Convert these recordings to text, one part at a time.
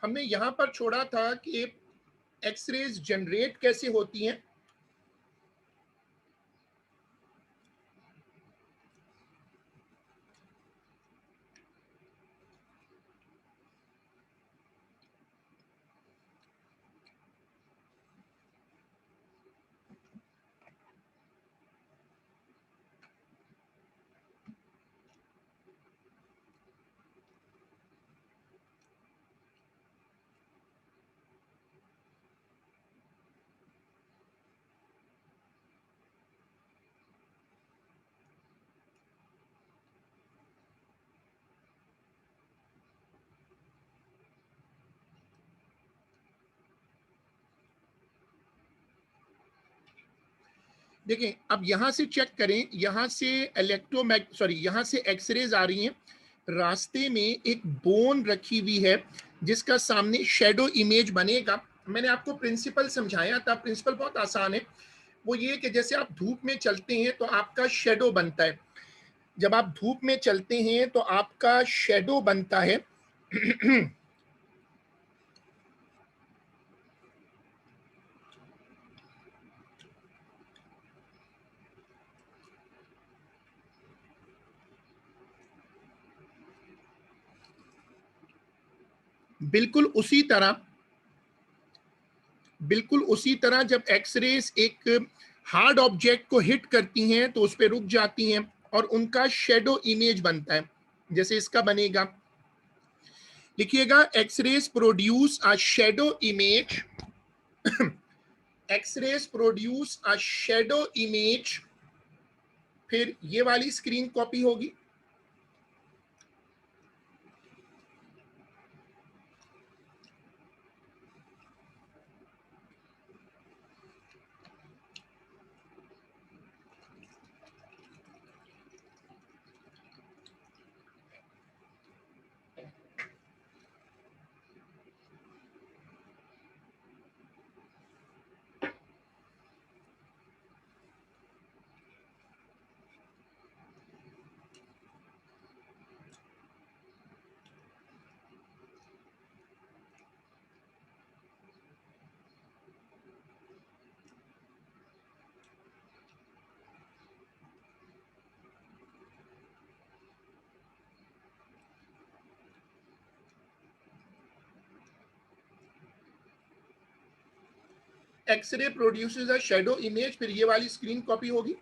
हमने यहां पर छोड़ा था कि एक्सरेज जनरेट कैसे होती हैं। देखें, अब यहां से चेक करें, यहां से यहां से एक्सरेज आ रही हैं। रास्ते में एक बोन रखी हुई है जिसका सामने शेडो इमेज बनेगा। मैंने आपको प्रिंसिपल समझाया था, प्रिंसिपल बहुत आसान है। वो ये कि जैसे आप धूप में चलते हैं तो आपका शेडो बनता है। जब आप धूप में चलते हैं तो आपका शेडो बनता है। बिल्कुल उसी तरह जब एक्सरेज एक हार्ड ऑब्जेक्ट को हिट करती हैं तो उस पर रुक जाती हैं और उनका शेडो इमेज बनता है, जैसे इसका बनेगा। लिखिएगा, x rays produce a shadow image. X rays produce a shadow image. फिर ये वाली स्क्रीन कॉपी होगी। X ray produces a shadow image, फिर ये वाली स्क्रीन कॉपी होगी।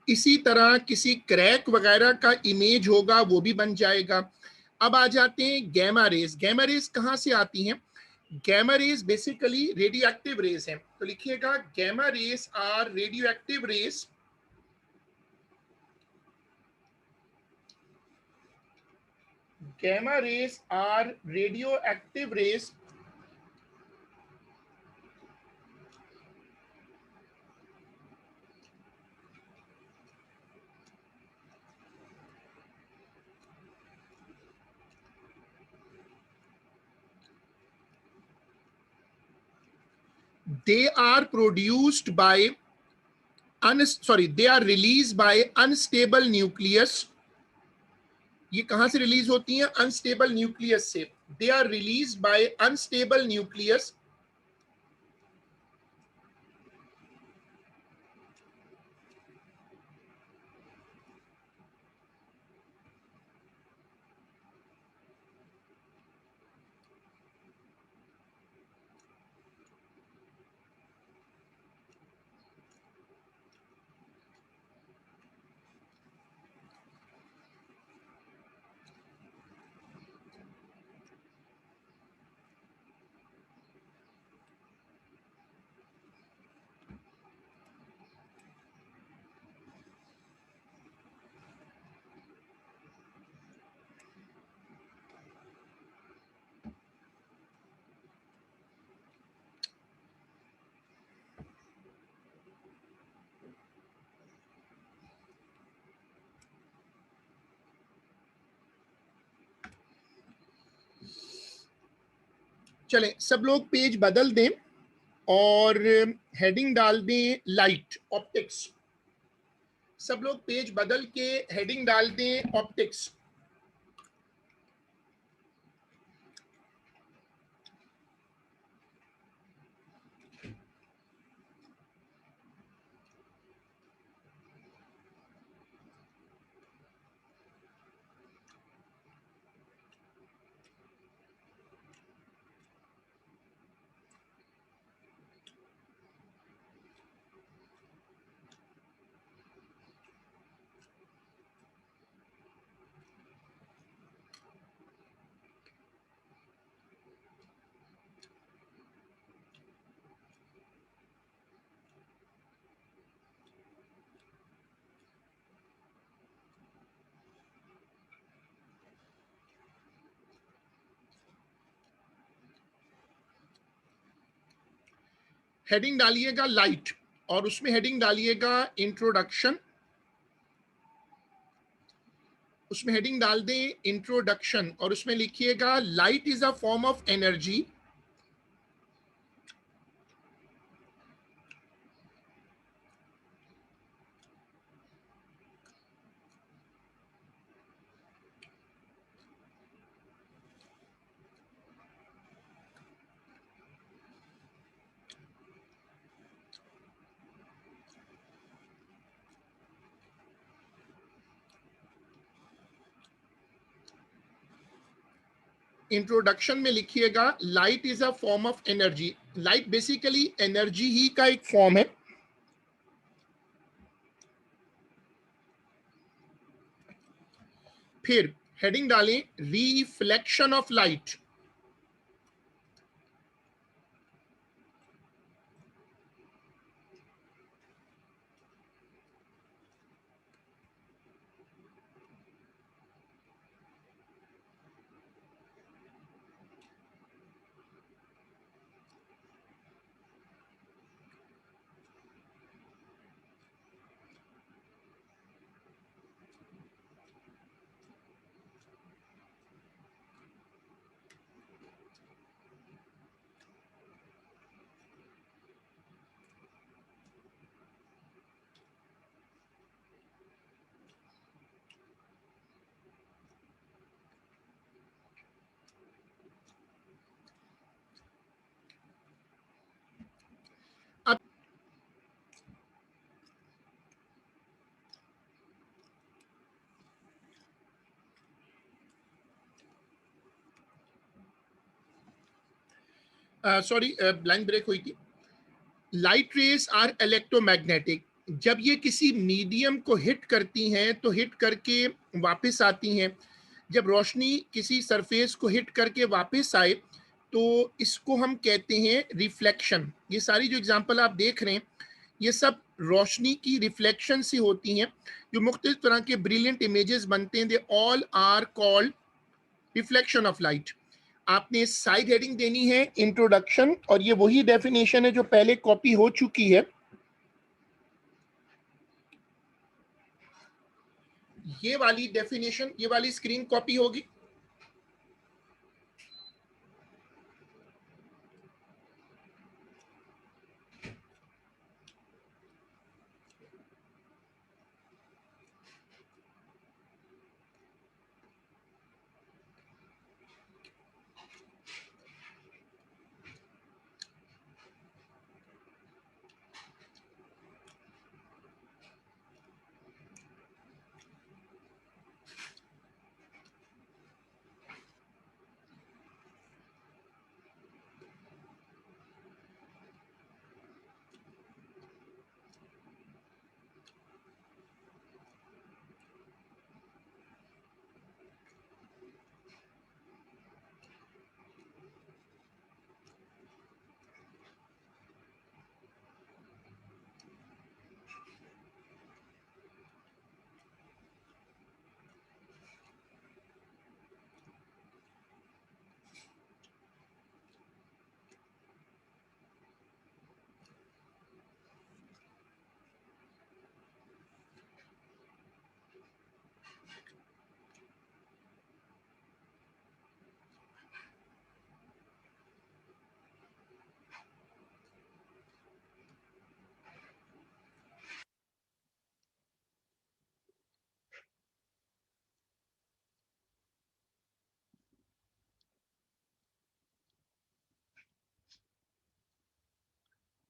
इसी तरह किसी क्रैक वगैरह का इमेज होगा, वो भी बन जाएगा। अब आ जाते हैं गैमा रेज। गैमा रेज कहां से आती हैं? Gamma rays basically radioactive rays हैं। तो लिखिएगा, gamma rays are radioactive rays. Gamma rays are radioactive rays they are produced by they are released by unstable nucleus ये कहां से रिलीज होती हैं? अनस्टेबल न्यूक्लियस से। They are release by unstable nucleus. चलें, सब लोग पेज बदल दें और हेडिंग डाल दें लाइट ऑप्टिक्स। सब लोग पेज बदल के हेडिंग डाल दें ऑप्टिक्स। हेडिंग डालिएगा लाइट और उसमें हेडिंग डालिएगा इंट्रोडक्शन। उसमें हेडिंग डाल दें इंट्रोडक्शन और उसमें लिखिएगा light is a form of energy. Introduction में लिखिएगा light is a form of energy. Light basically energy ही का एक फॉर्म है। फिर हेडिंग डालें रिफ्लेक्शन ऑफ लाइट। अब सॉरी, ब्लैंक ब्रेक हुई थी। Light rays are electromagnetic. जब ये किसी मीडियम को हिट करती हैं तो हिट करके वापस आती हैं। जब रोशनी किसी सरफेस को हिट करके वापस आए तो इसको हम कहते हैं रिफ्लेक्शन। ये सारी जो एग्जांपल आप देख रहे हैं ये सब रोशनी की रिफ्लेक्शन से होती हैं। जो मुख्तलिफ तरह के ब्रिलियंट इमेजेस बनते हैं, they all are called reflection of light. आपने साइड हेडिंग देनी है इंट्रोडक्शन और ये वही डेफिनेशन है जो पहले कॉपी हो चुकी है। ये वाली डेफिनेशन, ये वाली स्क्रीन कॉपी होगी।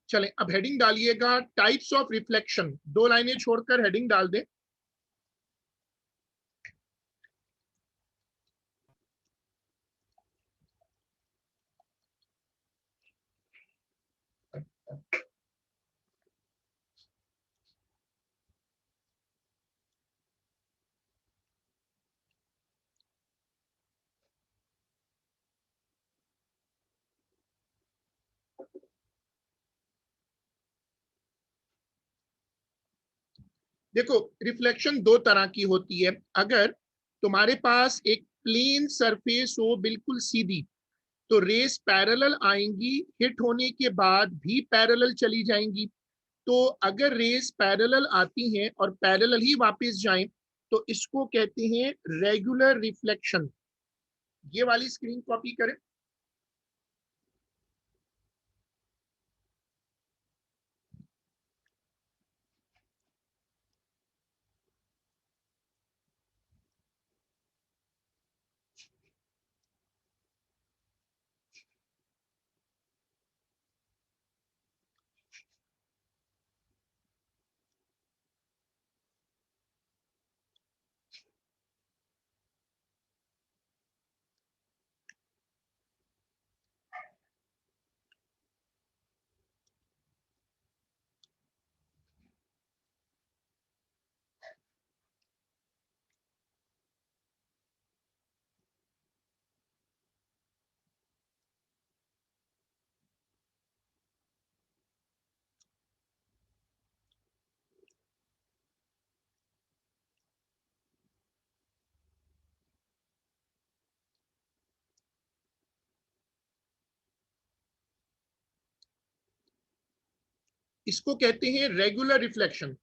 चलें, अब हेडिंग डालिएगा टाइप्स ऑफ रिफ्लेक्शन, 2 लाइनें छोड़कर हेडिंग डाल दें। देखो, रिफ्लेक्शन दो तरह की होती है। अगर तुम्हारे पास एक प्लेन सरफेस हो बिल्कुल सीधी, तो रेस पैरेलल आएंगी, हिट होने के बाद भी पैरेलल चली जाएंगी। तो अगर रेस पैरेलल आती हैं और पैरेलल ही वापस जाएं, तो इसको कहते हैं रेगुलर रिफ्लेक्शन। ये वाली स्क्रीन कॉपी करें। इसको कहते हैं रेगुलर रिफ्लेक्शन।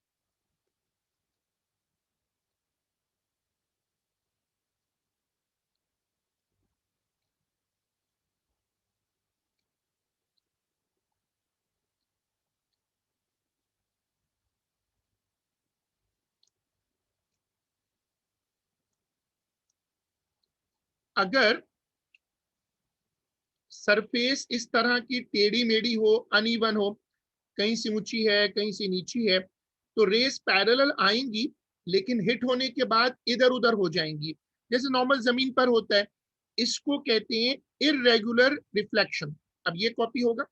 अगर सरफेस इस तरह की टेढ़ी मेढ़ी हो, अनइवन हो, कहीं से ऊंची है कहीं से नीची है, तो रेस पैरेलल आएंगी, लेकिन हिट होने के बाद इधर उधर हो जाएंगी, जैसे नॉर्मल जमीन पर होता है। इसको कहते हैं इररेगुलर रिफ्लेक्शन। अब ये कॉपी होगा।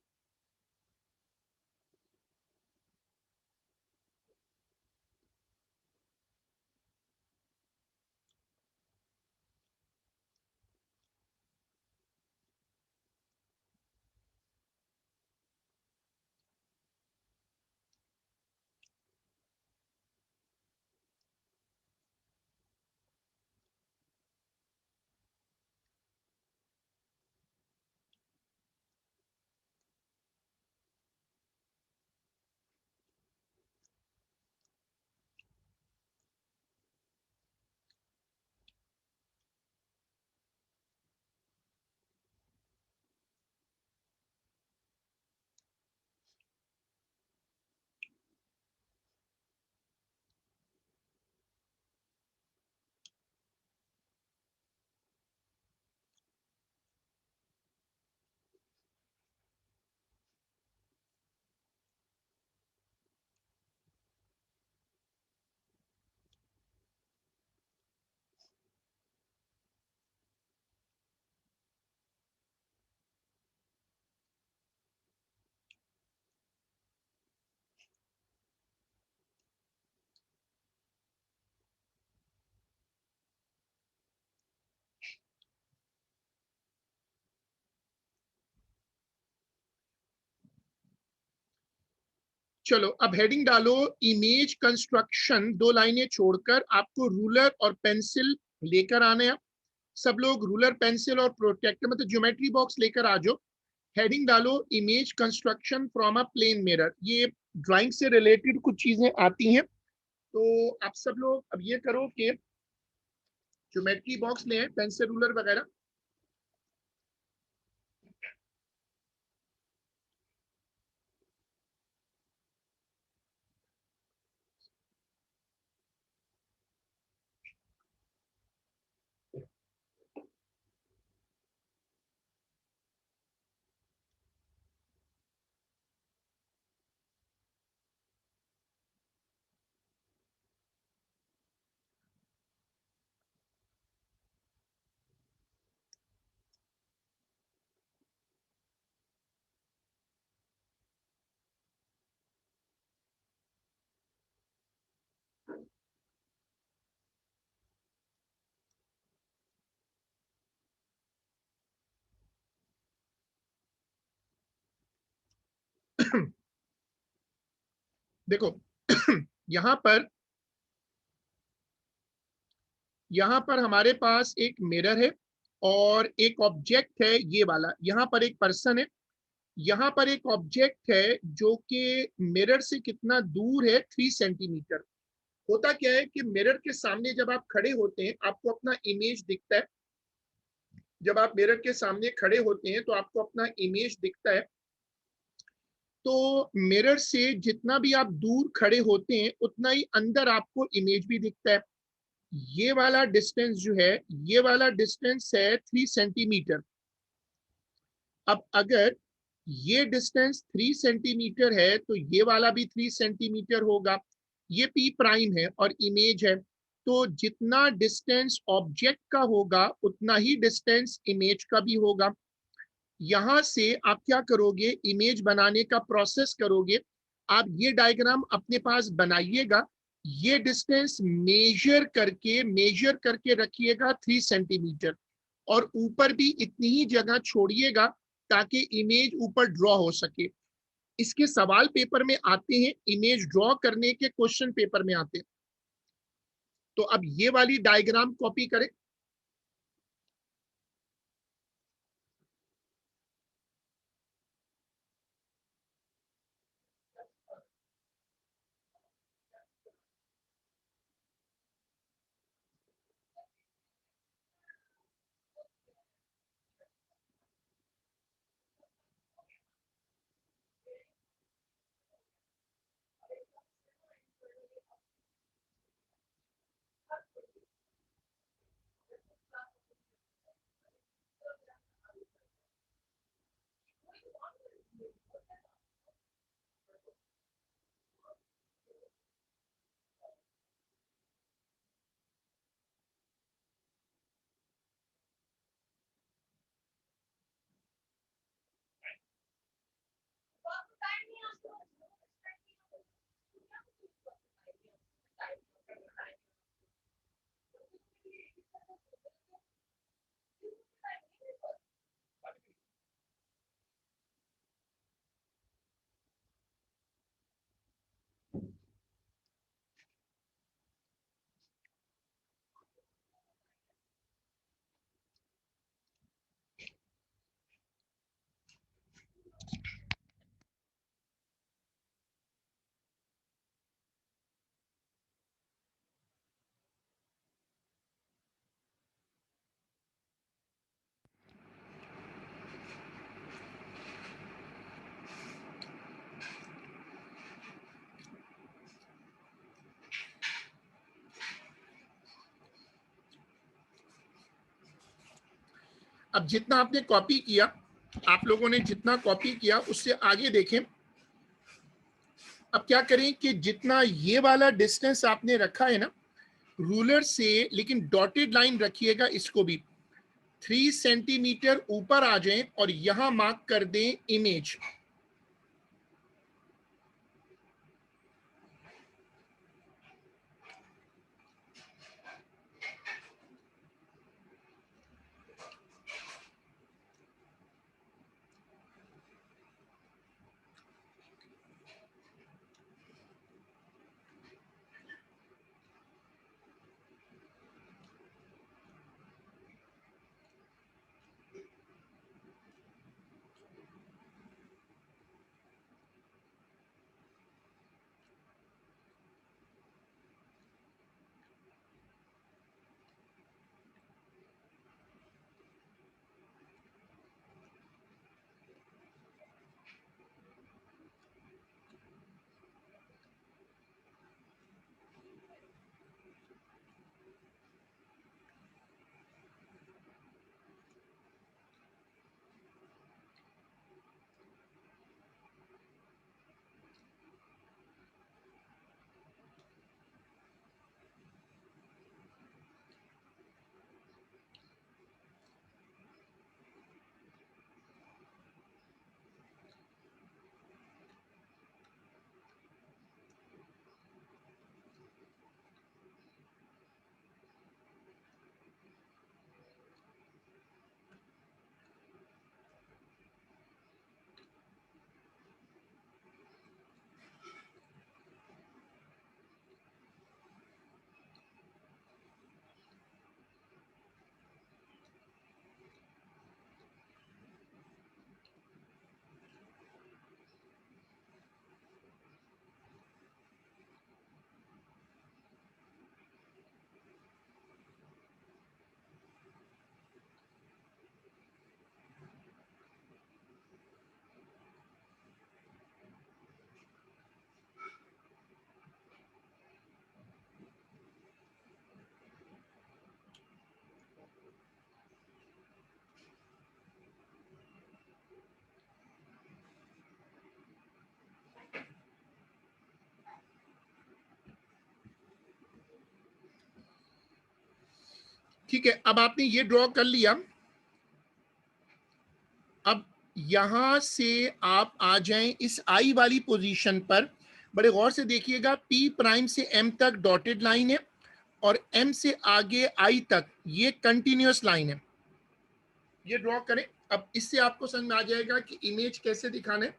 चलो, अब हेडिंग डालो इमेज कंस्ट्रक्शन, 2 लाइनें छोड़कर। आपको रूलर और पेंसिल लेकर आने हैं। सब लोग रूलर पेंसिल और प्रोटेक्टर मतलब ज्योमेट्री बॉक्स लेकर आ जाओ। हेडिंग डालो image construction from a plane mirror. ये ड्राइंग से रिलेटेड कुछ चीजें आती हैं, तो आप सब लोग अब ये करो कि ज्योमेट्री बॉक्स ले पेंसिल रूलर वगैरह। देखो यहाँ पर हमारे पास एक मिरर है और एक ऑब्जेक्ट है ये वाला, यहाँ पर एक पर्सन है, यहाँ पर एक ऑब्जेक्ट है जो कि मिरर से कितना दूर है, 3 सेंटीमीटर। होता क्या है कि मिरर के सामने जब आप खड़े होते हैं आपको अपना इमेज दिखता है। जब आप मिरर के सामने खड़े होते हैं तो आपको अपना इमेज दिखता है। तो मिरर से जितना भी आप दूर खड़े होते हैं उतना ही अंदर आपको इमेज भी दिखता है। ये वाला डिस्टेंस जो है, ये वाला डिस्टेंस है 3 सेंटीमीटर। अब अगर ये डिस्टेंस 3 सेंटीमीटर है तो ये वाला भी 3 सेंटीमीटर होगा। ये पी प्राइम है और इमेज है, तो जितना डिस्टेंस ऑब्जेक्ट का होगा उतना ही डिस्टेंस इमेज का भी होगा। यहां से आप क्या करोगे, इमेज बनाने का प्रोसेस करोगे। आप ये डायग्राम अपने पास बनाइएगा, ये डिस्टेंस मेजर करके रखिएगा 3 सेंटीमीटर, और ऊपर भी इतनी ही जगह छोड़िएगा ताकि इमेज ऊपर ड्रॉ हो सके। इसके सवाल पेपर में आते हैं, इमेज ड्रॉ करने के क्वेश्चन पेपर में आते हैं। तो अब ये वाली डायग्राम कॉपी करें। अब जितना आपने कॉपी किया, आप लोगों ने जितना कॉपी किया उससे आगे देखें। अब क्या करें कि जितना ये वाला डिस्टेंस आपने रखा है ना रूलर से, लेकिन डॉटेड लाइन रखिएगा, इसको भी 3 सेंटीमीटर ऊपर आ जाएं और यहां मार्क कर दें इमेज। ठीक है, अब आपने ये ड्रॉ कर लिया। अब यहां से आप आ जाएं इस आई वाली पोजीशन पर। बड़े गौर से देखिएगा, पी प्राइम से एम तक डॉटेड लाइन है और एम से आगे आई तक ये कंटिन्यूअस लाइन है। ये ड्रॉ करें। अब इससे आपको समझ में आ जाएगा कि इमेज कैसे दिखाना है।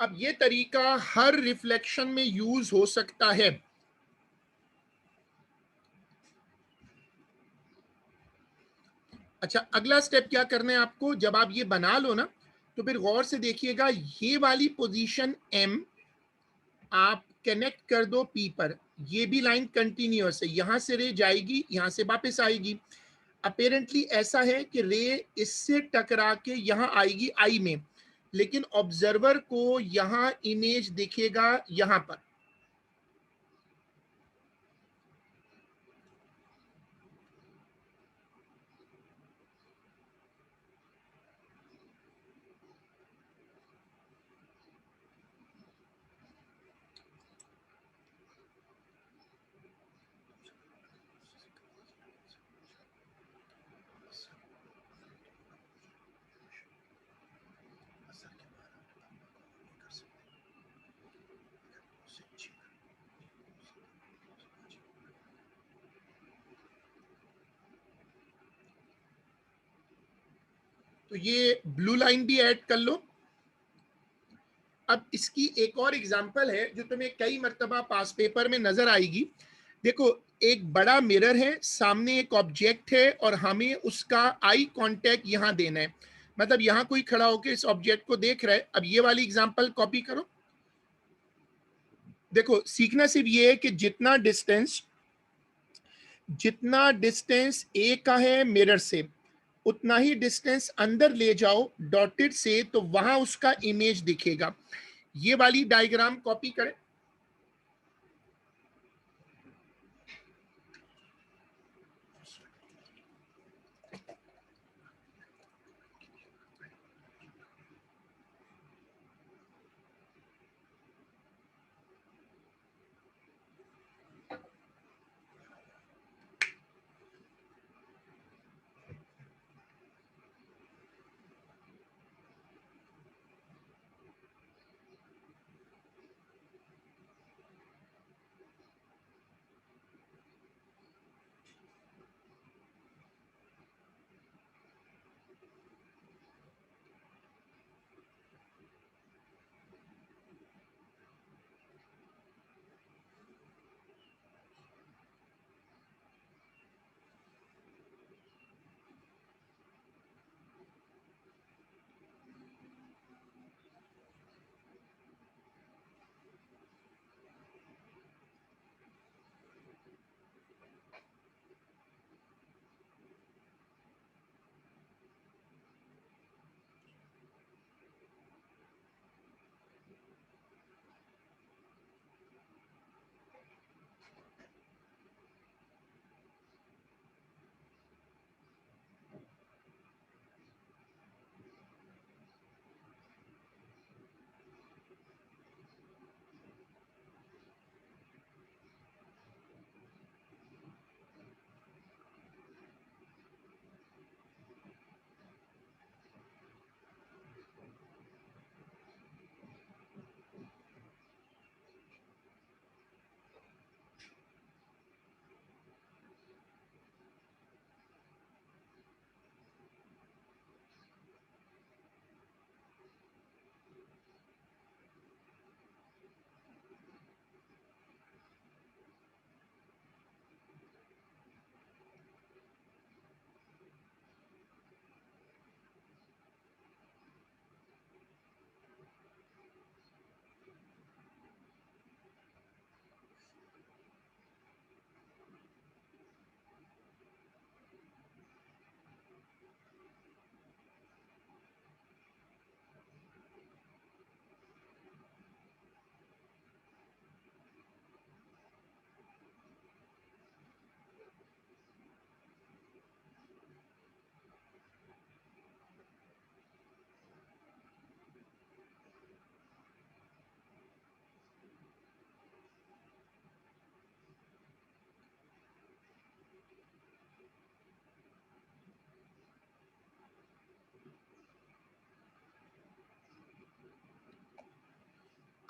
अब ये तरीका हर रिफ्लेक्शन में यूज हो सकता है। अच्छा, अगला स्टेप क्या करना है आपको, जब आप ये बना लो ना, तो फिर गौर से देखिएगा, ये वाली पोजीशन एम आप कनेक्ट कर दो पी पर। ये भी लाइन कंटिन्यूअस है, यहां से रे जाएगी, यहां से वापस आएगी। अपेरेंटली ऐसा है कि रे इससे टकरा के यहां आएगी आई में, लेकिन ऑब्जर्वर को यहां इमेज दिखेगा यहां पर। तो ये ब्लू लाइन भी ऐड कर लो। अब इसकी एक और एग्जांपल है जो तुम्हें कई मर्तबा पास पेपर में नजर आएगी। देखो, एक बड़ा मिरर है, सामने एक ऑब्जेक्ट है और हमें उसका आई कांटेक्ट यहां देना है। मतलब यहां कोई खड़ा होकर इस ऑब्जेक्ट को देख रहा है। अब ये वाली एग्जांपल कॉपी करो। देखो, सीखना सिर्फ ये है कि जितना डिस्टेंस ए का है मिरर से, उतना ही डिस्टेंस अंदर ले जाओ डॉटेड से, तो वहां उसका इमेज दिखेगा। ये वाली डायग्राम कॉपी करें।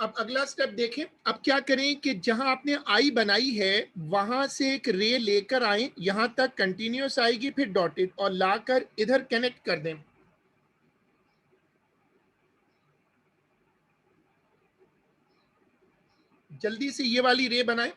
अब अगला स्टेप देखें। अब क्या करें कि जहां आपने आई बनाई है वहां से एक रे लेकर आए, यहां तक कंटिन्यूस आएगी, फिर डॉटेड, और लाकर इधर कनेक्ट कर दें। जल्दी से ये वाली रे बनाएं।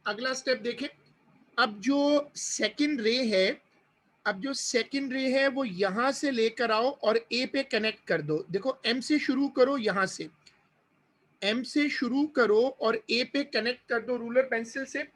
अगला स्टेप देखें। अब जो सेकंड रे है, अब जो सेकंड रे है वो यहां से लेकर आओ और ए पे कनेक्ट कर दो। देखो एम से शुरू करो, यहां से एम से शुरू करो और ए पे कनेक्ट कर दो रूलर पेंसिल से।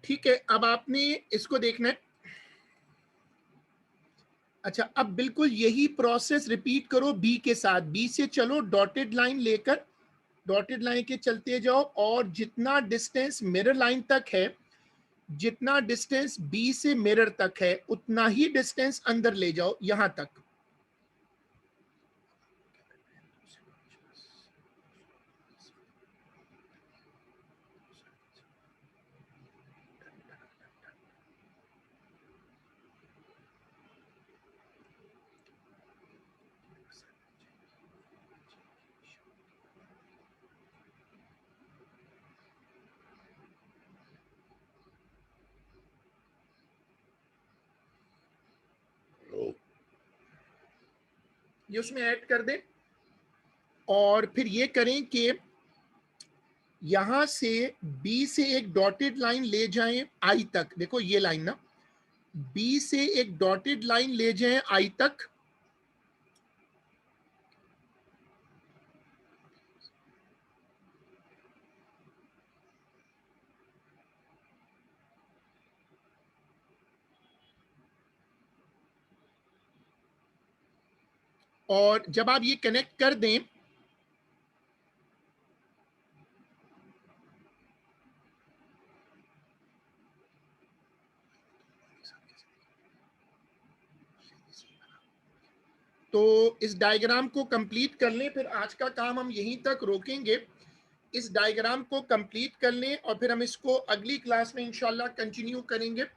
ठीक है, अब आपने इसको देखना है। अच्छा, अब बिल्कुल यही प्रोसेस रिपीट करो बी के साथ। बी से चलो, डॉटेड लाइन लेकर, डॉटेड लाइन के चलते जाओ, और जितना डिस्टेंस मिरर लाइन तक है, जितना डिस्टेंस बी से मिरर तक है, उतना ही डिस्टेंस अंदर ले जाओ, यहां तक। ये उसमें ऐड कर दें, और फिर ये करें कि यहां से बी से एक डॉटेड लाइन ले जाएं आई तक। देखो ये लाइन ना, बी से एक डॉटेड लाइन ले जाएं आई तक, और जब आप ये कनेक्ट कर दें, तो इस डायग्राम को कंप्लीट कर लें। फिर आज का काम हम यहीं तक रोकेंगे। इस डायग्राम को कंप्लीट कर लें और फिर हम इसको अगली क्लास में इंशाल्लाह कंटिन्यू करेंगे।